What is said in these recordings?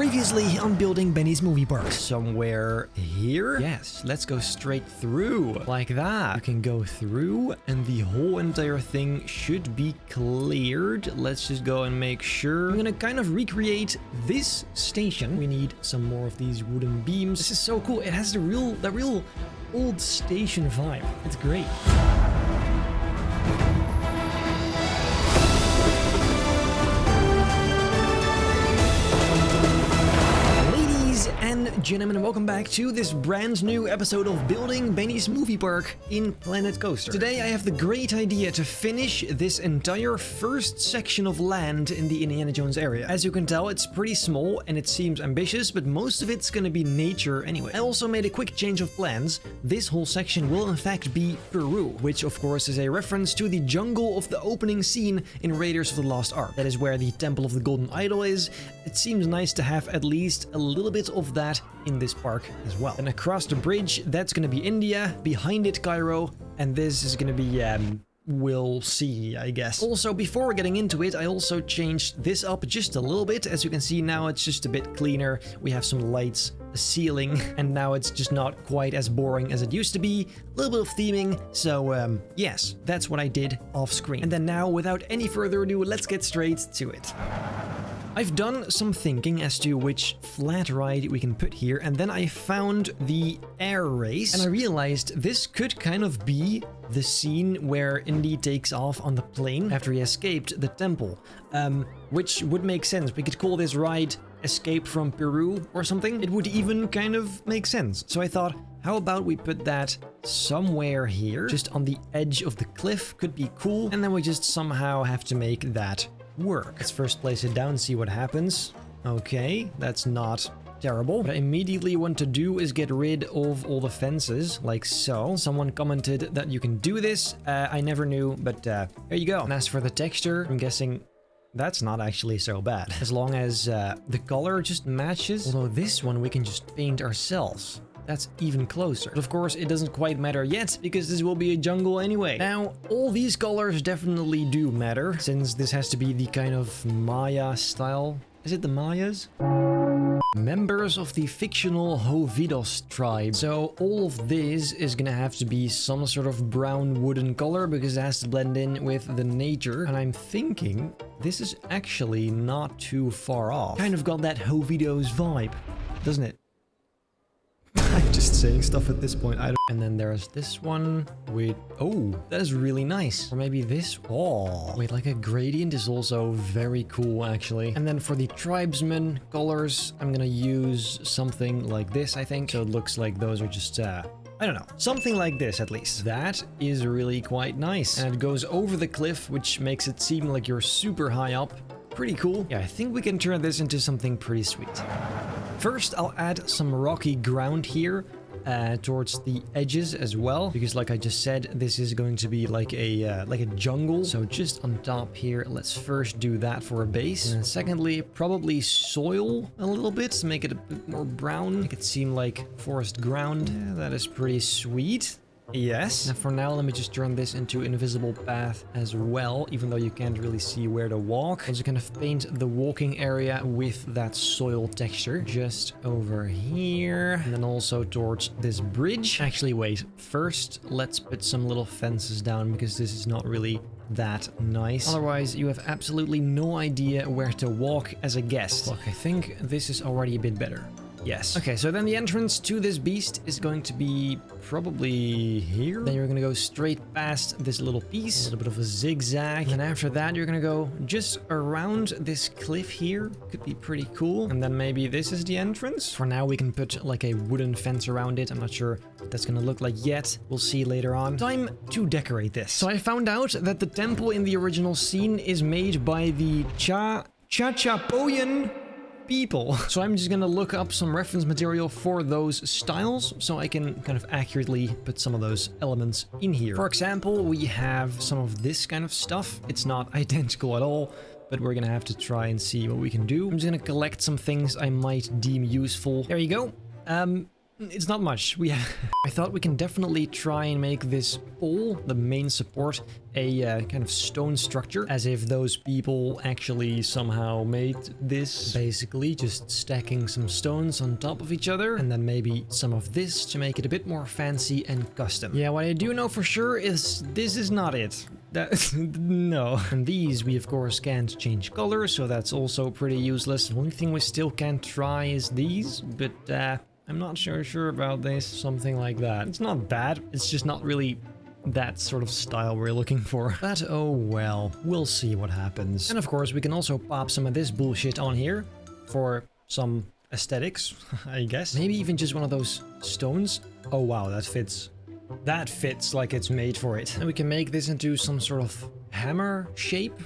Previously on building Benny's movie park. Somewhere here? Yes, let's go straight through. Like that. You can go through and the whole entire thing should be cleared. Let's just go and make sure. I'm gonna kind of recreate this station. We need some more of these wooden beams. This is so cool. It has the real old station vibe. It's great. And gentlemen, welcome back to this brand new episode of Building Benny's Movie Park in Planet Coaster. Today I have the great idea to finish this entire first section of land in the Indiana Jones area. As you can tell, it's pretty small and it seems ambitious, but most of it's gonna be nature anyway. I also made a quick change of plans. This whole section will in fact be Peru, which of course is a reference to the jungle of the opening scene in Raiders of the Lost Ark. That is where the Temple of the Golden Idol is. It seems nice to have at least a little bit of that in this park as well. And across the bridge, that's gonna be India, behind it Cairo, and this is gonna be we'll see, I guess. Also, before we're getting into it, I also changed this up just a little bit. As you can see now, it's just a bit cleaner. We have some lights, a ceiling, and now it's just not quite as boring as it used to be. A little bit of theming. So yes, that's what I did off screen. And then now, without any further ado, let's get straight to it. I've done some thinking as to which flat ride we can put here, and then I found the air race, and I realized this could kind of be the scene where Indy takes off on the plane after he escaped the temple, which would make sense. We could call this ride Escape from Peru or something. It would even kind of make sense. So I thought, how about we put that somewhere here, just on the edge of the cliff? Could be cool, and then we just somehow have to make that work. Let's first place it down, see what happens. Okay, that's not terrible. What I immediately want to do is get rid of all the fences, like so. Someone commented that you can do this. I never knew, but there you go. And as for the texture, I'm guessing that's not actually so bad, as long as the color just matches. Although this one we can just paint ourselves. That's even closer. But of course, it doesn't quite matter yet, because this will be a jungle anyway. Now, all these colors definitely do matter, since this has to be the kind of Maya style. Is it the Mayas? Members of the fictional Hovidos tribe. So all of this is gonna have to be some sort of brown wooden color, because it has to blend in with the nature. And I'm thinking this is actually not too far off. Kind of got that Hovidos vibe, doesn't it? I'm just saying stuff at this point. And then there's this one with, oh, that is really nice. Or maybe this, oh, wait, like a gradient is also very cool actually. And then for the tribesmen colors, I'm gonna use something like this, I think. So it looks like those are just, I don't know, something like this at least. That is really quite nice. And it goes over the cliff, which makes it seem like you're super high up. Pretty cool. Yeah, I think we can turn this into something pretty sweet. First, I'll add some rocky ground here towards the edges as well, because like I just said, this is going to be like a jungle. So just on top here, let's first do that for a base. And then secondly, probably soil a little bit to make it a bit more brown. Make it seem like forest ground. Yeah, that is pretty sweet. Yes. And for now, let me just turn this into invisible path as well, even though you can't really see where to walk. I'm just kind of paint the walking area with that soil texture just over here. And then also towards this bridge. Actually, wait. First, let's put some little fences down, because this is not really that nice. Otherwise, you have absolutely no idea where to walk as a guest. Look, I think this is already a bit better. Yes. Okay, so then the entrance to this beast is going to be probably here. Then you're gonna go straight past this little piece, a little bit of a zigzag. And then after that, you're gonna go just around this cliff here. Could be pretty cool. And then maybe this is the entrance. For now, we can put like a wooden fence around it. I'm not sure what that's gonna look like yet. We'll see later on. Time to decorate this. So I found out that the temple in the original scene is made by the Chachapoyan people. So I'm just gonna look up some reference material for those styles, so I can kind of accurately put some of those elements in here. For example, we have some of this kind of stuff. It's not identical at all, but we're gonna have to try and see what we can do. I'm just gonna collect some things I might deem useful. There you go. It's not much. I thought we can definitely try and make this pole, the main support, a kind of stone structure, as if those people actually somehow made this. Basically, just stacking some stones on top of each other, and then maybe some of this to make it a bit more fancy and custom. Yeah, what I do know for sure is this is not it. No. And these we of course can't change color, so that's also pretty useless. The only thing we still can't try is these, but I'm not sure about this. Something like that. It's not bad, it's just not really that sort of style we're looking for. But oh well, we'll see what happens. And of course we can also pop some of this bullshit on here for some aesthetics, I guess. Maybe even just one of those stones. Oh wow, that fits. That fits like it's made for it. And we can make this into some sort of hammer shape.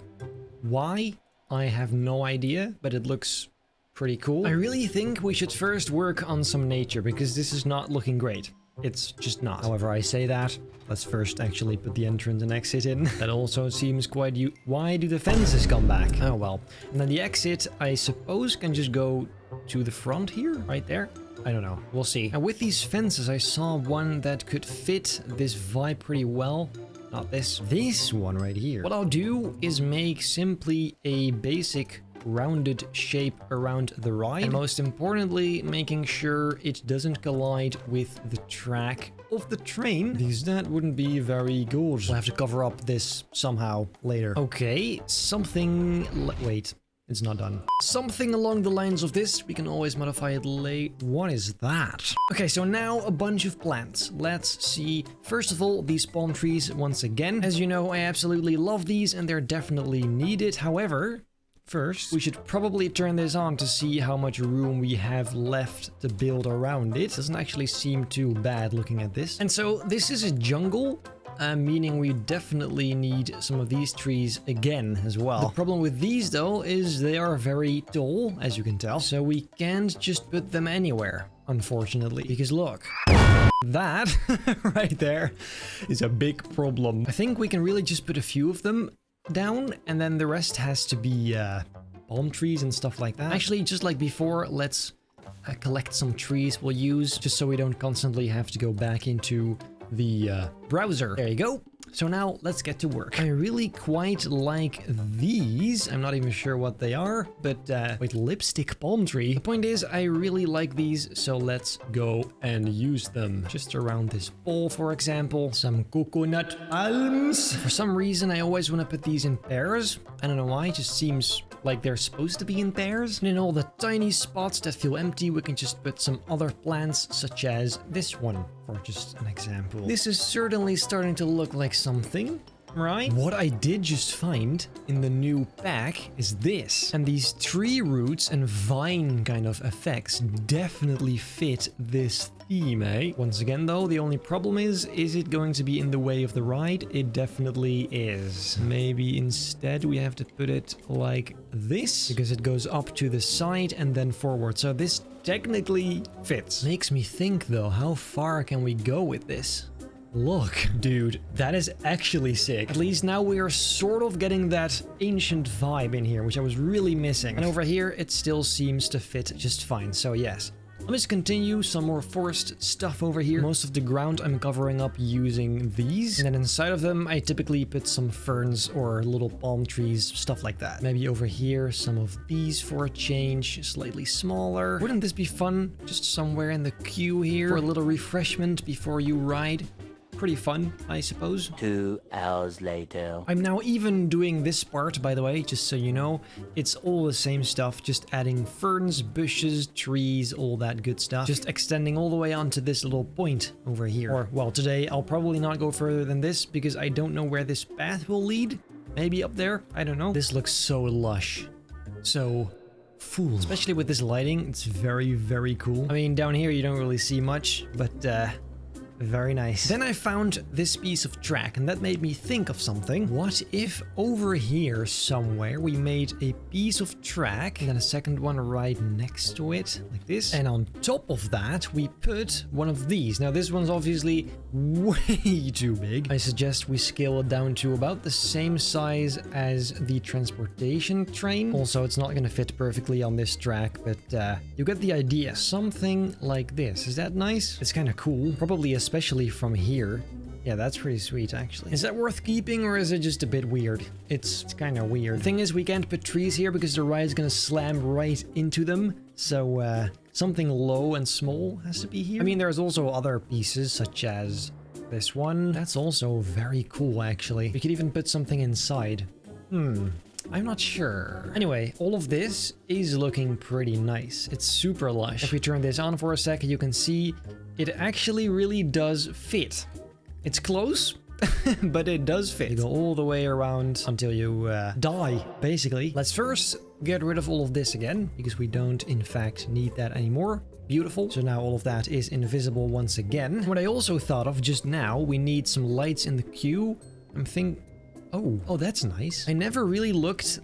Why? I have no idea, but it looks pretty cool. I really think we should first work on some nature, because this is not looking great. It's just not. However, I say that. Let's first actually put the entrance and exit in. That also seems quite... Why do the fences come back? Oh well. And then the exit, I suppose, can just go to the front here, right there. I don't know. We'll see. And with these fences, I saw one that could fit this vibe pretty well. Not this. This one right here. What I'll do is make simply a basic rounded shape around the ride. And most importantly, making sure it doesn't collide with the track of the train, because that wouldn't be very good. We'll have to cover up this somehow later. Okay, something... Wait. It's not done. Something along the lines of this. We can always modify it late. What is that? Okay, so now a bunch of plants. Let's see. First of all, these palm trees once again. As you know, I absolutely love these and they're definitely needed. However, first, we should probably turn this on to see how much room we have left to build around it. Doesn't actually seem too bad looking at this. And so this is a jungle. Meaning we definitely need some of these trees again as well. The problem with these though is they are very tall, as you can tell. So we can't just put them anywhere, unfortunately. Because look, that right there is a big problem. I think we can really just put a few of them down and then the rest has to be palm trees and stuff like that. Actually, just like before, let's collect some trees we'll use just so we don't constantly have to go back into the browser. There you go. So now let's get to work. I really quite like these. I'm not even sure what they are, but wait, lipstick palm tree. The point is, I really like these, so let's go and use them. Just around this bowl, for example. Some coconut palms. For some reason, I always want to put these in pairs. I don't know why, it just seems like they're supposed to be in pairs. And in all the tiny spots that feel empty, we can just put some other plants, such as this one, for just an example. This is certainly starting to look like something, right? What I did just find in the new pack is this. And these tree roots and vine kind of effects definitely fit this theme, eh? Once again though, the only problem is it going to be in the way of the ride? It definitely is. Maybe instead we have to put it like this, because it goes up to the side and then forward. So this technically fits. Makes me think though, how far can we go with this? Look, dude, that is actually sick. At least now we are sort of getting that ancient vibe in here, which I was really missing. And over here, it still seems to fit just fine. So yes, let me just continue some more forest stuff over here. Most of the ground I'm covering up using these. And then inside of them, I typically put some ferns or little palm trees, stuff like that. Maybe over here, some of these for a change, slightly smaller. Wouldn't this be fun? Just somewhere in the queue here for a little refreshment before you ride. Pretty fun, I suppose. 2 hours later. I'm now even doing this part, by the way, just so you know. It's all the same stuff, just adding ferns, bushes, trees, all that good stuff. Just extending all the way onto this little point over here. Or, well, today I'll probably not go further than this because I don't know where this path will lead. Maybe up there? I don't know. This looks so lush. So full. Especially with this lighting, it's very, very cool. I mean, down here you don't really see much, but Very nice. Then I found this piece of track, and that made me think of something. What if over here somewhere we made a piece of track and then a second one right next to it, like this. And on top of that, we put one of these. Now this one's obviously way too big. I suggest we scale it down to about the same size as the transportation train. Also, it's not going to fit perfectly on this track, but you get the idea. Something like this. Is that nice? It's kind of cool. Probably especially from here. Yeah, that's pretty sweet, actually. Is that worth keeping, or is it just a bit weird? It's kind of weird. The thing is, we can't put trees here because the ride's gonna slam right into them. So, something low and small has to be here. I mean, there's also other pieces, such as this one. That's also very cool, actually. We could even put something inside. I'm not sure. Anyway, all of this is looking pretty nice. It's super lush. If we turn this on for a second, you can see it actually really does fit. It's close, but it does fit. You go all the way around until you die, basically. Let's first get rid of all of this again, because we don't, in fact, need that anymore. Beautiful. So now all of that is invisible once again. What I also thought of just now, we need some lights in the queue. I'm thinking... Oh, that's nice. I never really looked...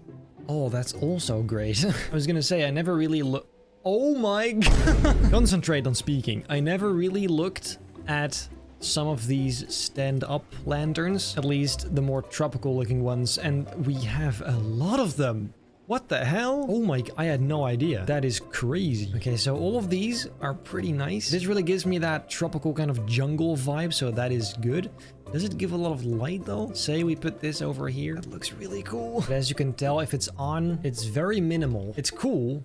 Oh, that's also great. I was gonna say, I never really looked... Oh my god! Concentrate on speaking. I never really looked at some of these stand-up lanterns, at least the more tropical looking ones, and we have a lot of them. What the hell? Oh my, I had no idea. That is crazy. Okay, so all of these are pretty nice. This really gives me that tropical kind of jungle vibe, so that is good. Does it give a lot of light though? Say we put this over here. That looks really cool. But as you can tell, if it's on, it's very minimal. It's cool,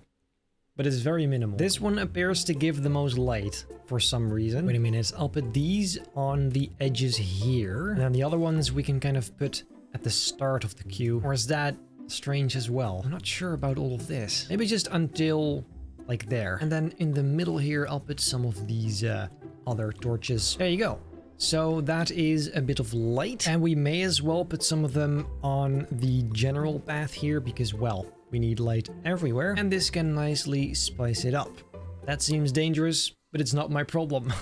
but it's very minimal. This one appears to give the most light for some reason. Wait a minute, I'll put these on the edges here. And then the other ones we can kind of put at the start of the queue. Or is that strange as well? I'm not sure about all of this. Maybe just until like there. And then in the middle here, I'll put some of these other torches. There you go. So that is a bit of light, and we may as well put some of them on the general path here because, well, we need light everywhere, and this can nicely spice it up. That seems dangerous, but it's not my problem.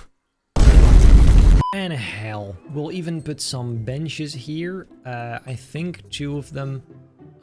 And hell, we'll even put some benches here. I think 2 of them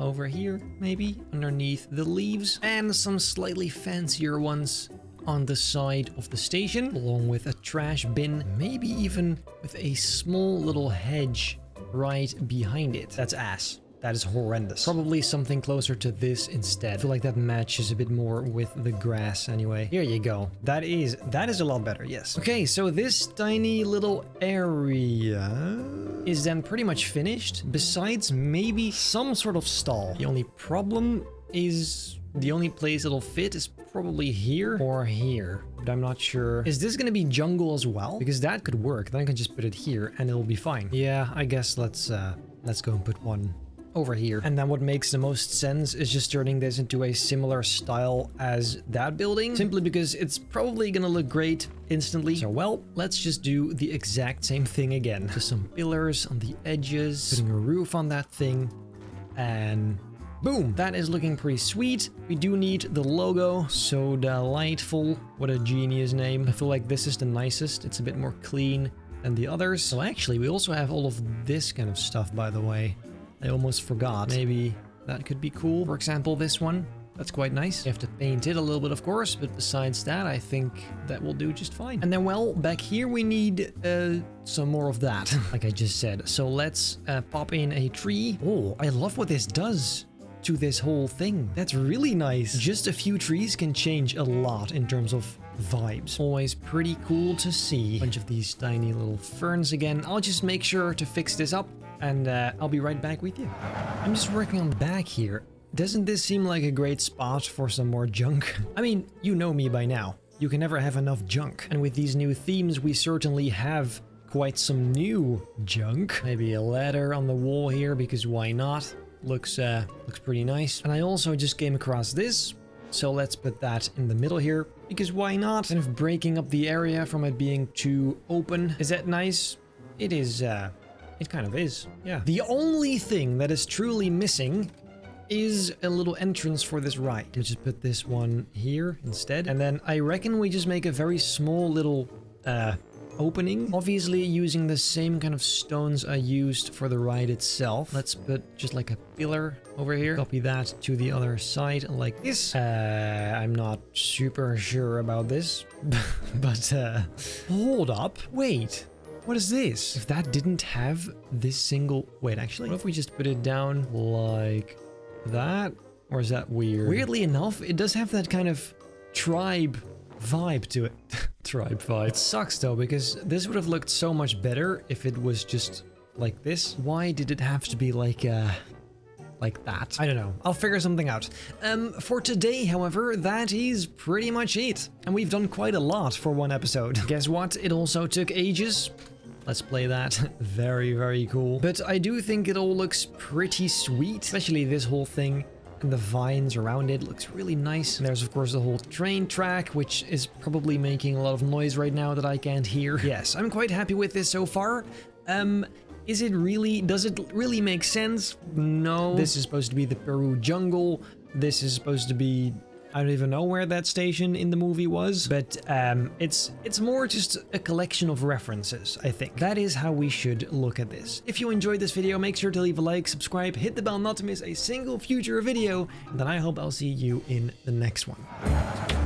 over here, maybe, underneath the leaves, and some slightly fancier ones on the side of the station, along with a trash bin, maybe even with a small little hedge right behind it. That's ass. That is horrendous. Probably something closer to this instead. I feel like that matches a bit more with the grass anyway. Here you go. That is a lot better, yes. Okay, so this tiny little area is then pretty much finished, besides maybe some sort of stall. The only problem is... the only place it'll fit is probably here or here, but I'm not sure. Is this gonna be jungle as well? Because that could work. Then I can just put it here and it'll be fine. Yeah, I guess let's go and put one over here. And then what makes the most sense is just turning this into a similar style as that building, simply because it's probably gonna look great instantly. So, well, let's just do the exact same thing again. Just some pillars on the edges, putting a roof on that thing, and... boom! That is looking pretty sweet. We do need the logo. So delightful. What a genius name. I feel like this is the nicest. It's a bit more clean than the others. So actually, we also have all of this kind of stuff, by the way. I almost forgot. Maybe that could be cool. For example, this one. That's quite nice. You have to paint it a little bit, of course, but besides that, I think that will do just fine. And then, well, back here we need some more of that, like I just said. So let's pop in a tree. Oh, I love what this does to this whole thing. That's really nice. Just a few trees can change a lot in terms of vibes. Always pretty cool to see. A bunch of these tiny little ferns again. I'll just make sure to fix this up, and I'll be right back with you. I'm just working on the back here. Doesn't this seem like a great spot for some more junk? I mean, you know me by now. You can never have enough junk. And with these new themes, we certainly have quite some new junk. Maybe a ladder on the wall here, because why not? Looks pretty nice. And I also just came across this, so let's put that in the middle here, because why not? Kind of breaking up the area from it being too open. Is that nice? It is, it kind of is, yeah. The only thing that is truly missing is a little entrance for this ride. We'll just put this one here instead. And then I reckon we just make a very small little, opening. Obviously using the same kind of stones I used for the ride itself. Let's put just like a pillar over here. Copy that to the other side like this. I'm not super sure about this, but hold up. Wait. What is this? If that didn't have this single... Wait, actually, what if we just put it down like that? Or is that weird? Weirdly enough, it does have that kind of tribe vibe to it. Tribe vibe. It sucks though, because this would have looked so much better if it was just like this. Why did it have to be like that? I don't know. I'll figure something out. For today, however, that is pretty much it. And we've done quite a lot for one episode. Guess what? It also took ages. Let's play that. Very, very cool. But I do think it all looks pretty sweet, especially this whole thing. And the vines around it looks really nice. And there's of course the whole train track, which is probably making a lot of noise right now that I can't hear. Yes, I'm quite happy with this so far. Does it really make sense? No. This is supposed to be the Peru jungle. This is supposed to be... I don't even know where that station in the movie was, but it's more just a collection of references, I think. That is how we should look at this. If you enjoyed this video, make sure to leave a like, subscribe, hit the bell not to miss a single future video, and then I hope I'll see you in the next one.